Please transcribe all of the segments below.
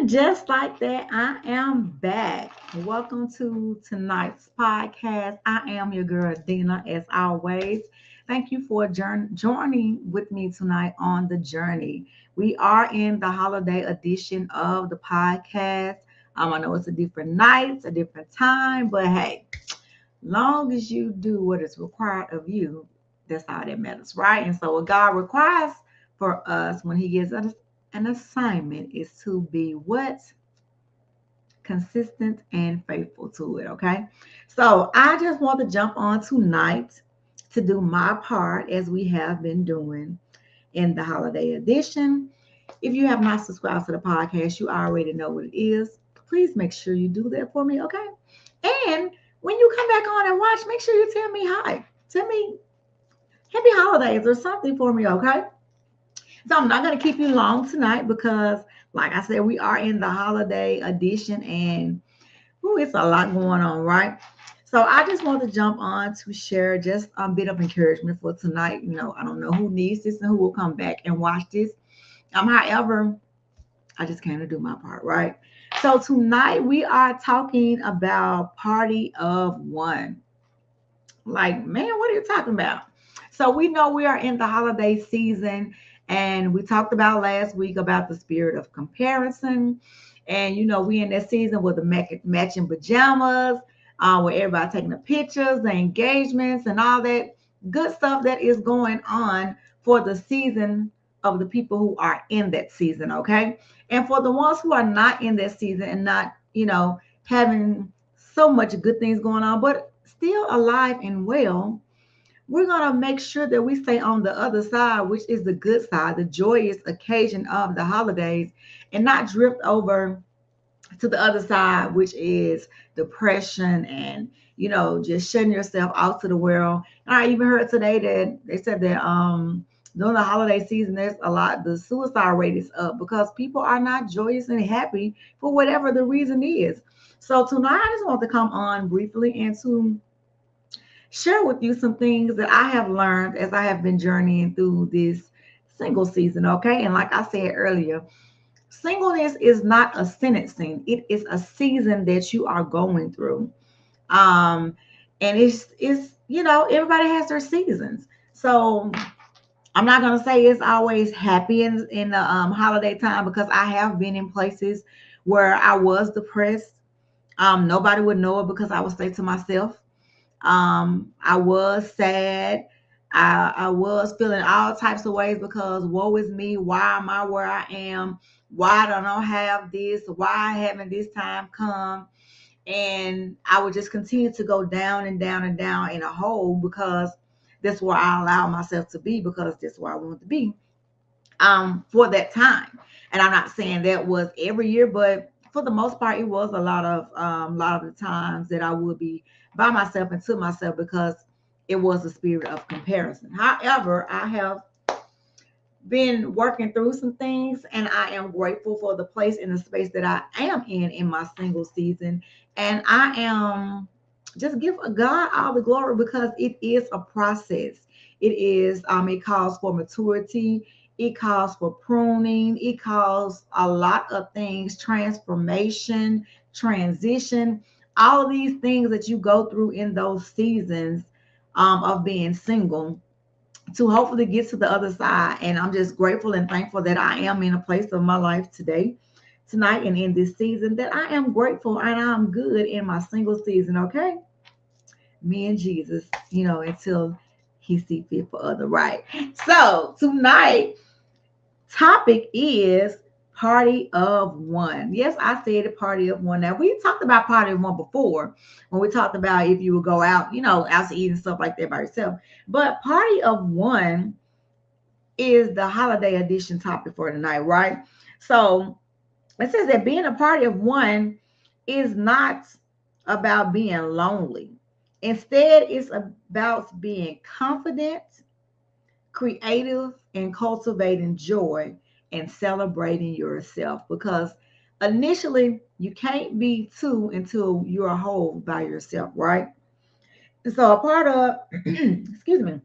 Just like that, I am back. Welcome to tonight's podcast. I am your girl, Dina, as always. Thank you for joining with me tonight on the journey. We are in the holiday edition of the podcast. I know it's a different night, it's a different time, but hey, long as you do what is required of you, that's all that matters, right? And so, what God requires for us when He gives us an assignment is to be what? Consistent and faithful to it. Okay. So I just want to jump on tonight to do my part as we have been doing in the holiday edition. If you have not subscribed to the podcast, you already know what it is. Please make sure you do that for me. Okay. And when you come back on and watch, make sure you tell me hi. Tell me happy holidays or something for me. Okay. So I'm not going to keep you long tonight because, like I said, we are in the holiday edition and ooh, it's a lot going on, right? So I just want to jump on to share just a bit of encouragement for tonight. I don't know who needs this and who will come back and watch this. However, I just came to do my part, right? So tonight we are talking about party of one. Like, man, what are you talking about? So we know we are in the holiday season, and we talked about last week about the spirit of comparison. And we in that season with the matching pajamas, where everybody taking the pictures, the engagements, and all that good stuff that is going on for the season of the people who are in that season, okay? And for the ones who are not in that season and not, having so much good things going on, but still alive and well, we're going to make sure that we stay on the other side, which is the good side, the joyous occasion of the holidays, and not drift over to the other side, which is depression and, just shutting yourself out to the world. And I even heard today that they said that during the holiday season, there's the suicide rate is up because people are not joyous and happy for whatever the reason is. So tonight, I just want to come on briefly and to share with you some things that I have learned as I have been journeying through this single season. Okay. And like I said earlier, singleness is not a sentencing, it is a season that you are going through. Um, and it's everybody has their seasons. So I'm not gonna say it's always happy in the holiday time because I have been in places where I was depressed. Nobody would know it because I would stay to myself. I was sad. I was feeling all types of ways because woe is me. Why am I where I am? Why don't I have this? Why haven't this time come? And I would just continue to go down and down and down in a hole because that's where I allow myself to be because that's where I want to be for that time. And I'm not saying that was every year, but for the most part, it was a lot of the times that I would be by myself and to myself because it was a spirit of comparison. However, I have been working through some things and I am grateful for the place and the space that I am in my single season. And I am just give God all the glory because it is a process. It calls for maturity, it calls for pruning, it calls a lot of things, transformation, transition, all of these things that you go through in those seasons of being single to hopefully get to the other side. And I'm just grateful and thankful that I am in a place of my life today, tonight, and in this season that I am grateful and I'm good in my single season. Okay. Me and Jesus, until he see fit for other right. So tonight topic is party of one. Yes, I said a party of one. Now we talked about party of one before when we talked about if you would go out, out to eat and stuff like that by yourself. But party of one is the holiday edition topic for tonight, right? So it says that being a party of one is not about being lonely. Instead, it's about being confident, creative, and cultivating joy and celebrating yourself because initially you can't be two until you're whole by yourself, right? And so a part of excuse me,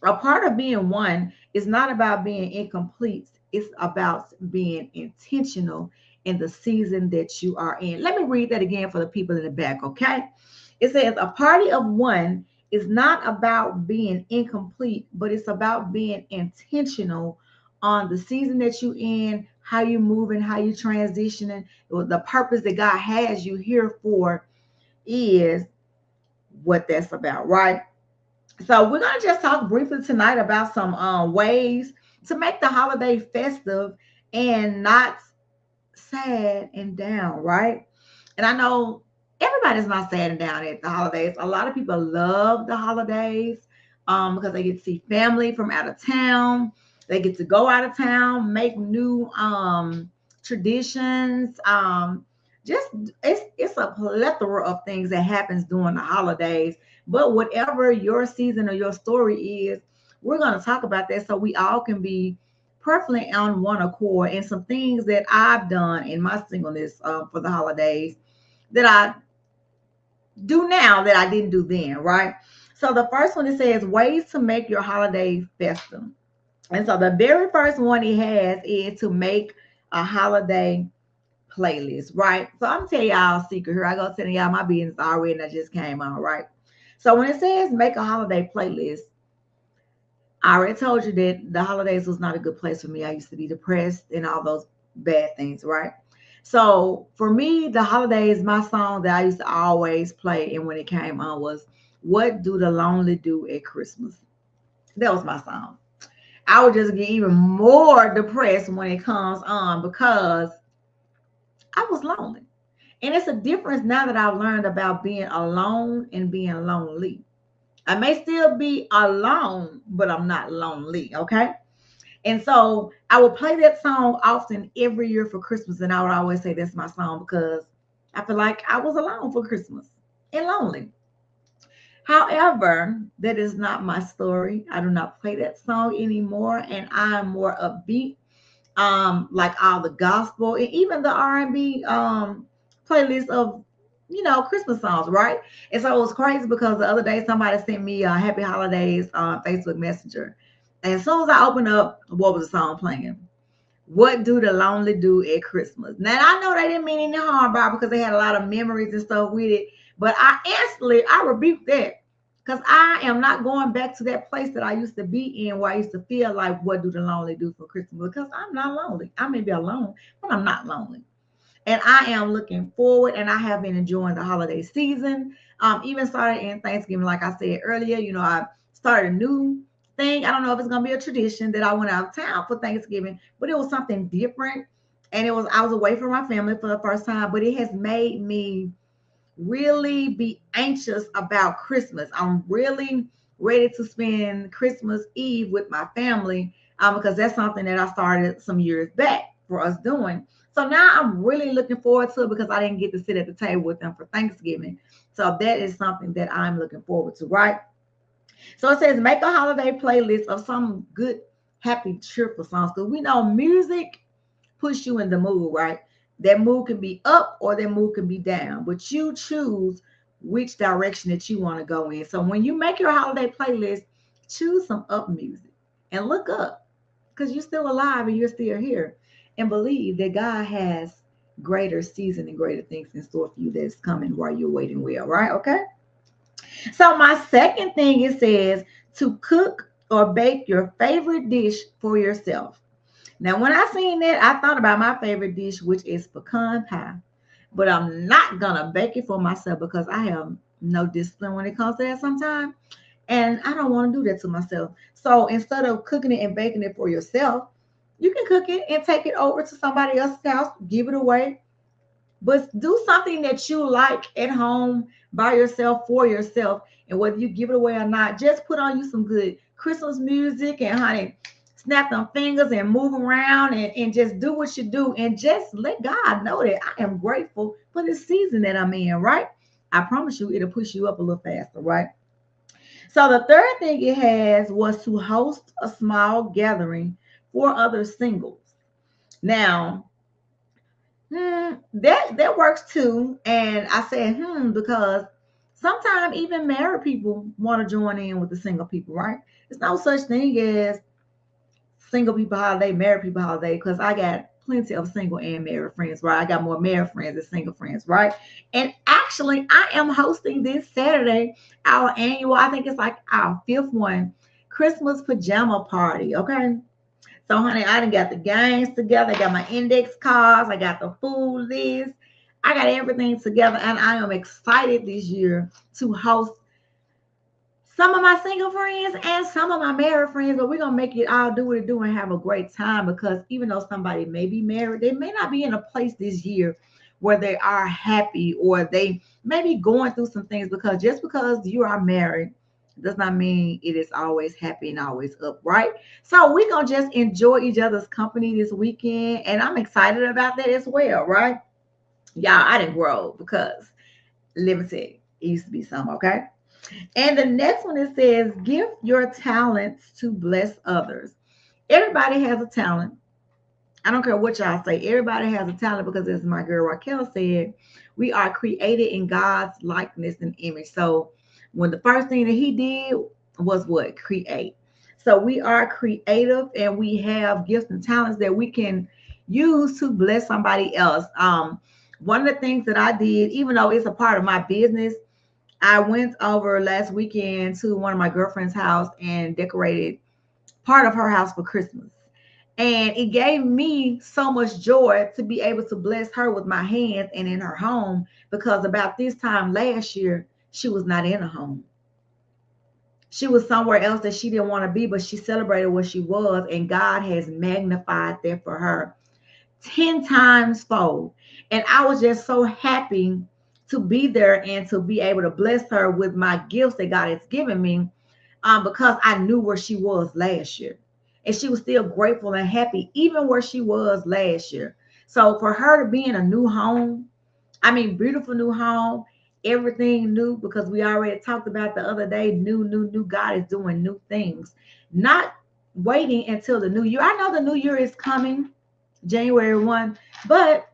a part of being one is not about being incomplete, it's about being intentional in the season that you are in. Let me read that again for the people in the back, okay? It says, a party of one is not about being incomplete, but it's about being intentional on the season that you in, how you moving, how you transitioning. The purpose that God has you here for is what that's about, right? So we're gonna just talk briefly tonight about some ways to make the holiday festive and not sad and down, right? And I know everybody's not sad and down at the holidays. A lot of people love the holidays because they get to see family from out of town. They get to go out of town, make new traditions. Just it's a plethora of things that happens during the holidays. But whatever your season or your story is, we're going to talk about that so we all can be perfectly on one accord, and some things that I've done in my singleness for the holidays that I do now that I didn't do then, right? So the first one, it says ways to make your holiday festive. And so the very first one it has is to make a holiday playlist, right? So I'm tell y'all a secret here. I go telling y'all my business already and I just came on, right? So when it says make a holiday playlist, I already told you that the holidays was not a good place for me. I used to be depressed and all those bad things, right? So for me, the holidays, my song that I used to always play, and when it came on was "What Do the Lonely Do at Christmas." That was my song. I would just get even more depressed when it comes on because I was lonely. And it's a difference now that I've learned about being alone and being lonely. I may still be alone, but I'm not lonely. Okay. And so I would play that song often every year for Christmas. And I would always say that's my song because I feel like I was alone for Christmas and lonely. However, that is not my story. I do not play that song anymore. And I'm more upbeat, like all the gospel and even the R&B playlist of Christmas songs, right? And so it was crazy because the other day somebody sent me happy holidays on Facebook Messenger, and as soon as I opened up, what was the song playing? What do the lonely do at Christmas? Now I know they didn't mean any harm by it because they had a lot of memories and stuff with it, but I rebuked that because I am not going back to that place that I used to be in where I used to feel like what do the lonely do for Christmas? Because I'm not lonely. I may be alone, but I'm not lonely. And I am looking forward, and I have been enjoying the holiday season. Even started in Thanksgiving, like I said earlier. I started a new thing. I don't know if it's gonna be a tradition that I went out of town for Thanksgiving, but it was something different. And I was away from my family for the first time, but it has made me really be anxious about Christmas. I'm really ready to spend Christmas Eve with my family because that's something that I started some years back for us doing. So now I'm really looking forward to it because I didn't get to sit at the table with them for Thanksgiving. So that is something that I'm looking forward to, right? So it says make a holiday playlist of some good, happy, cheerful songs because we know music push you in the mood, right? That mood can be up or that mood can be down, but you choose which direction that you want to go in. So when you make your holiday playlist, choose some up music and look up because you're still alive and you're still here, and believe that God has greater season and greater things in store for you that's coming while you're waiting well, right? Okay. So my second thing, it says to cook or bake your favorite dish for yourself. Now, when I seen that, I thought about my favorite dish, which is pecan pie. But I'm not gonna bake it for myself because I have no discipline when it comes to that sometimes. And I don't want to do that to myself. So instead of cooking it and baking it for yourself, you can cook it and take it over to somebody else's house, give it away, but do something that you like at home by yourself for yourself. And whether you give it away or not, just put on you some good Christmas music and honey, snap them fingers and move around and just do what you do and just let God know that I am grateful for this season that I'm in, right? I promise you it'll push you up a little faster, right? So the third thing it has was to host a small gathering for other singles. Now, that works too. And I said, because sometimes even married people want to join in with the single people, right? There's no such thing as single people holiday, married people holiday, because I got plenty of single and married friends, right? I got more married friends than single friends, right? And actually, I am hosting this Saturday our annual, I think it's like our fifth one, Christmas pajama party, okay? So, honey, I done got the games together. I got my index cards. I got the food list. I got everything together, and I am excited this year to host some of my single friends and some of my married friends, but we're gonna make it all do what it do and have a great time because even though somebody may be married, they may not be in a place this year where they are happy or they may be going through some things because just because you are married does not mean it is always happy and always up, right? So we're gonna just enjoy each other's company this weekend, and I'm excited about that as well, right? Y'all, I didn't grow because let me tell you, it used to be some, okay? And the next one it says, give your talents to bless others. Everybody has a talent. I don't care what y'all say. Everybody has a talent because, as my girl Raquel said, we are created in God's likeness and image. So, when the first thing that He did was what? Create. So, we are creative and we have gifts and talents that we can use to bless somebody else. One of the things that I did, even though it's a part of my business, I went over last weekend to one of my girlfriend's house and decorated part of her house for Christmas. And it gave me so much joy to be able to bless her with my hands and in her home because about this time last year, she was not in a home. She was somewhere else that she didn't want to be, but she celebrated what she was, and God has magnified that for her 10 times fold. And I was just so happy to be there and to be able to bless her with my gifts that God has given me because I knew where she was last year. And she was still grateful and happy, even where she was last year. So for her to be in a new home, I mean, beautiful new home, everything new, because we already talked about the other day, new. God is doing new things, not waiting until the new year. I know the new year is coming, January 1, but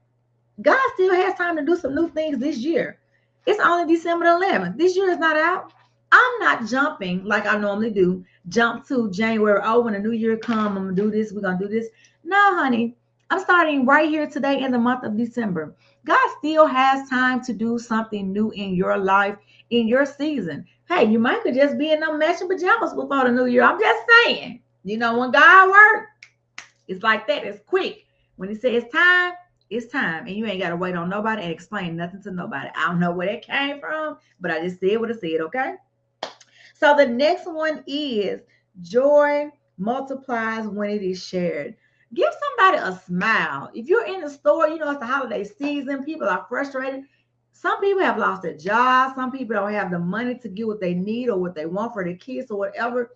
God still has time to do some new things this year. It's only December 11th. This year is not out. I'm not jumping like I normally do. Jump to January. Oh, when the new year comes, I'm going to do this. We're going to do this. No, honey. I'm starting right here today in the month of December. God still has time to do something new in your life, in your season. Hey, you might could just be in them matching pajamas before the new year. I'm just saying. You know, when God works, it's like that. It's quick. When He says time, it's time. And you ain't got to wait on nobody and explain nothing to nobody. I don't know where that came from, but I just said what I said, okay? So the next one is joy multiplies when it is shared. Give somebody a smile. If you're in the store, you know it's the holiday season, people are frustrated. Some people have lost their jobs. Some people don't have the money to get what they need or what they want for their kids or whatever.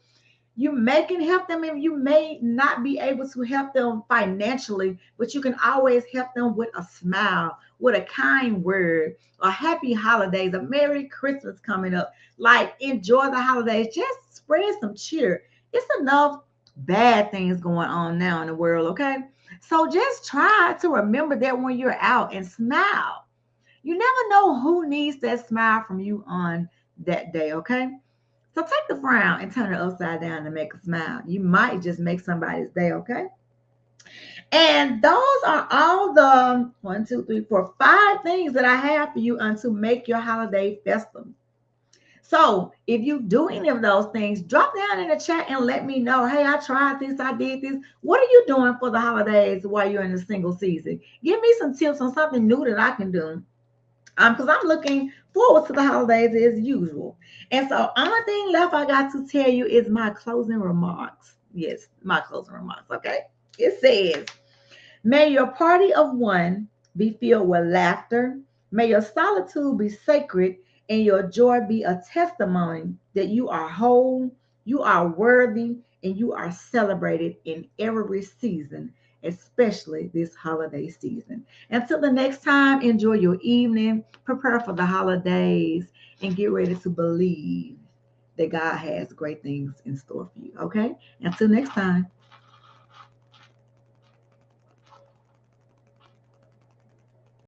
You may can help them and you may not be able to help them financially, but you can always help them with a smile, with a kind word, a happy holidays, a Merry Christmas coming up. Like enjoy the holidays, just spread some cheer. It's enough bad things going on now in the world, okay? So just try to remember that when you're out and smile. You never know who needs that smile from you on that day, okay? So take the frown and turn it upside down to make a smile. You might just make somebody's day, okay? And those are all the 5 things that I have for you to make your holiday festive. So if you do any of those things, drop down in the chat and let me know. Hey, I tried this, I did this. What are you doing for the holidays while you're in the single season? Give me some tips on something new that I can do because I'm looking forward to the holidays as usual. And so, only thing left I got to tell you is my closing remarks. Yes, my closing remarks. Okay. It says, may your party of one be filled with laughter. May your solitude be sacred and your joy be a testimony that you are whole, you are worthy, and you are celebrated in every season, especially this holiday season. Until the next time, enjoy your evening, prepare for the holidays, and get ready to believe that God has great things in store for you. Okay? Until next time.